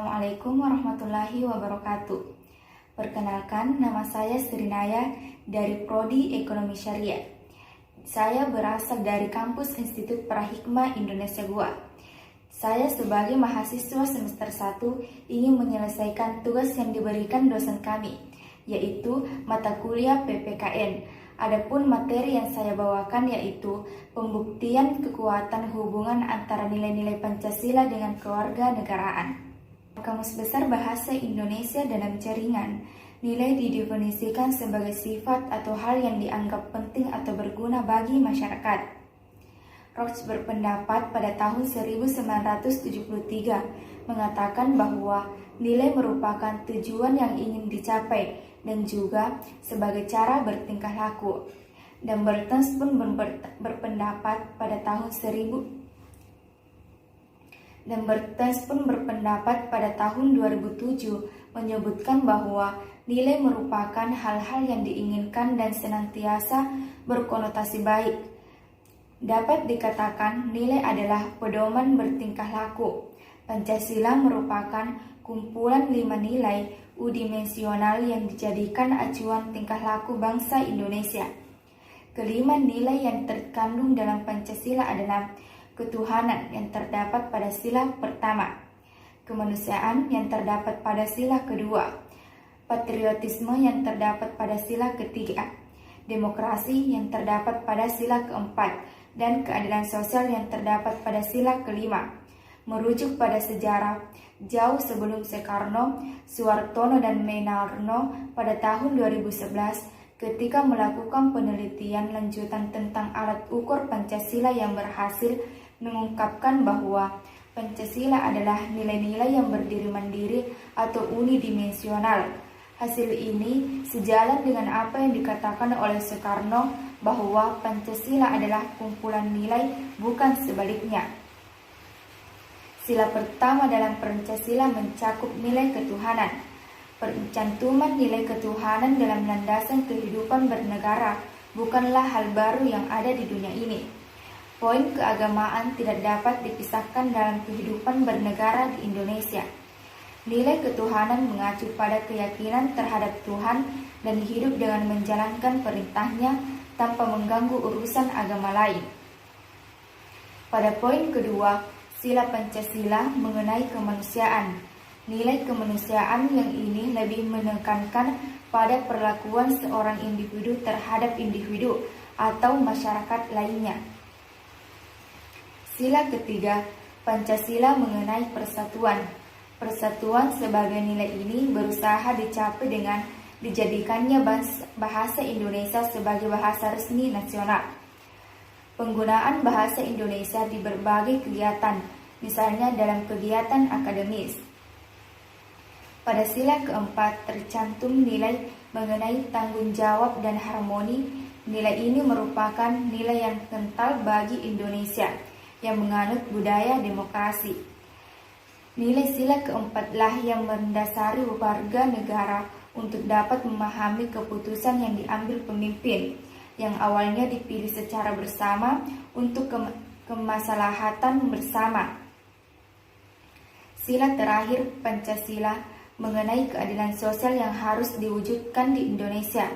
Assalamualaikum warahmatullahi wabarakatuh. Perkenalkan, nama saya Srinaya dari Prodi Ekonomi Syariah. Saya berasal dari kampus Institut Prahikmah Indonesia Goa. Saya sebagai mahasiswa semester 1 ingin menyelesaikan tugas yang diberikan dosen kami, yaitu mata kuliah PPKN. Adapun materi yang saya bawakan yaitu pembuktian kekuatan hubungan antara nilai-nilai Pancasila dengan kewarganegaraan. Kamus Besar Bahasa Indonesia dalam jaringan, nilai didefinisikan sebagai sifat atau hal yang dianggap penting atau berguna bagi masyarakat. Roach berpendapat pada tahun 1973 mengatakan bahwa nilai merupakan tujuan yang ingin dicapai dan juga sebagai cara bertingkah laku. Dan Bertens pun berpendapat pada tahun 2007 menyebutkan bahwa nilai merupakan hal-hal yang diinginkan dan senantiasa berkonotasi baik. Dapat dikatakan nilai adalah pedoman bertingkah laku. Pancasila merupakan kumpulan 5 nilai udimensional yang dijadikan acuan tingkah laku bangsa Indonesia. Kelima nilai yang terkandung dalam Pancasila adalah ketuhanan yang terdapat pada sila pertama, kemanusiaan yang terdapat pada sila kedua, patriotisme yang terdapat pada sila ketiga, demokrasi yang terdapat pada sila keempat, dan keadilan sosial yang terdapat pada sila kelima. Merujuk pada sejarah, jauh sebelum Soekarno, Suhartono, dan Menarno pada tahun 2011 ketika melakukan penelitian lanjutan tentang alat ukur Pancasila yang berhasil mengungkapkan bahwa Pancasila adalah nilai-nilai yang berdiri mandiri atau unidimensional. Hasil ini sejalan dengan apa yang dikatakan oleh Soekarno bahwa Pancasila adalah kumpulan nilai, bukan sebaliknya. Sila pertama dalam Pancasila mencakup nilai ketuhanan. Pencantuman nilai ketuhanan dalam landasan kehidupan bernegara bukanlah hal baru yang ada di dunia ini. Poin keagamaan tidak dapat dipisahkan dalam kehidupan bernegara di Indonesia. Nilai ketuhanan mengacu pada keyakinan terhadap Tuhan dan hidup dengan menjalankan perintahnya tanpa mengganggu urusan agama lain. Pada poin kedua, sila Pancasila mengenai kemanusiaan. Nilai kemanusiaan yang ini lebih menekankan pada perlakuan seorang individu terhadap individu atau masyarakat lainnya. Sila ketiga, Pancasila mengenai persatuan. Persatuan sebagai nilai ini berusaha dicapai dengan dijadikannya bahasa Indonesia sebagai bahasa resmi nasional. Penggunaan bahasa Indonesia di berbagai kegiatan, misalnya dalam kegiatan akademis. Pada sila keempat tercantum nilai mengenai tanggung jawab dan harmoni. Nilai ini merupakan nilai yang kental bagi Indonesia yang menganut budaya demokrasi. Nilai sila keempatlah yang mendasari warga negara untuk dapat memahami keputusan yang diambil pemimpin yang awalnya dipilih secara bersama untuk kemaslahatan bersama. Sila terakhir Pancasila mengenai keadilan sosial yang harus diwujudkan di Indonesia.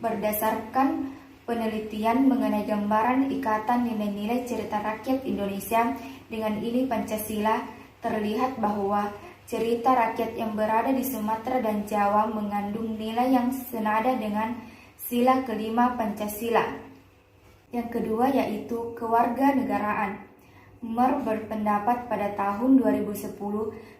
Berdasarkan penelitian mengenai gambaran ikatan nilai-nilai cerita rakyat Indonesia dengan ini Pancasila, terlihat bahwa cerita rakyat yang berada di Sumatera dan Jawa mengandung nilai yang senada dengan sila kelima Pancasila. Yang kedua yaitu kewarganegaraan. Mer berpendapat pada tahun 2010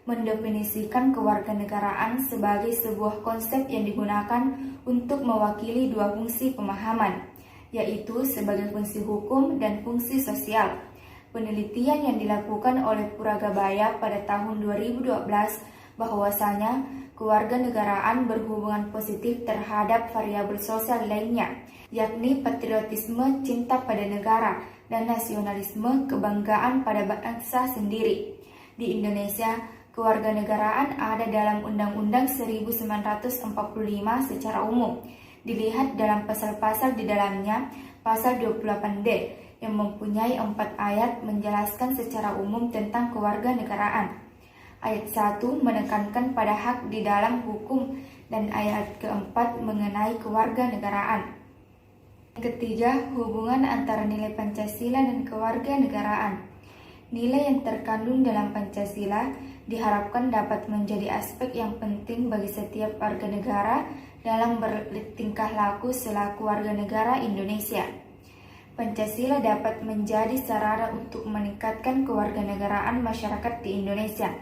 mendefinisikan kewarganegaraan sebagai sebuah konsep yang digunakan untuk mewakili dua fungsi pemahaman, yaitu sebagai fungsi hukum dan fungsi sosial. Penelitian yang dilakukan oleh Puragabaya pada tahun 2012 bahwasanya kewarganegaraan berhubungan positif terhadap variabel sosial lainnya, yakni patriotisme, cinta pada negara, dan nasionalisme, kebanggaan pada bangsa sendiri. Di Indonesia, kewarganegaraan ada dalam Undang-Undang 1945 secara umum. Dilihat dalam pasal-pasal di dalamnya, pasal 28D yang mempunyai 4 ayat menjelaskan secara umum tentang kewarganegaraan. Ayat 1 menekankan pada hak di dalam hukum dan ayat keempat mengenai kewarganegaraan. Yang ketiga, hubungan antara nilai Pancasila dan kewarganegaraan. Nilai yang terkandung dalam Pancasila diharapkan dapat menjadi aspek yang penting bagi setiap warga negara dalam bertingkah laku selaku warga negara Indonesia. Pancasila dapat menjadi sarana untuk meningkatkan kewarganegaraan masyarakat di Indonesia.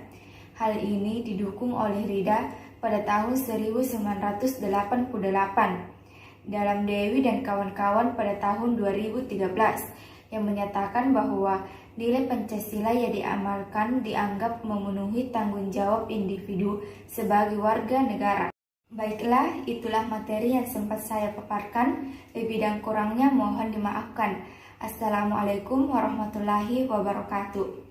Hal ini didukung oleh Rida pada tahun 1988 dalam Dewi dan kawan-kawan pada tahun 2013 yang menyatakan bahwa nilai Pancasila yang diamalkan dianggap memenuhi tanggung jawab individu sebagai warga negara. Baiklah, itulah materi yang sempat saya paparkan. Lebih dan kurangnya mohon dimaafkan. Assalamualaikum warahmatullahi wabarakatuh.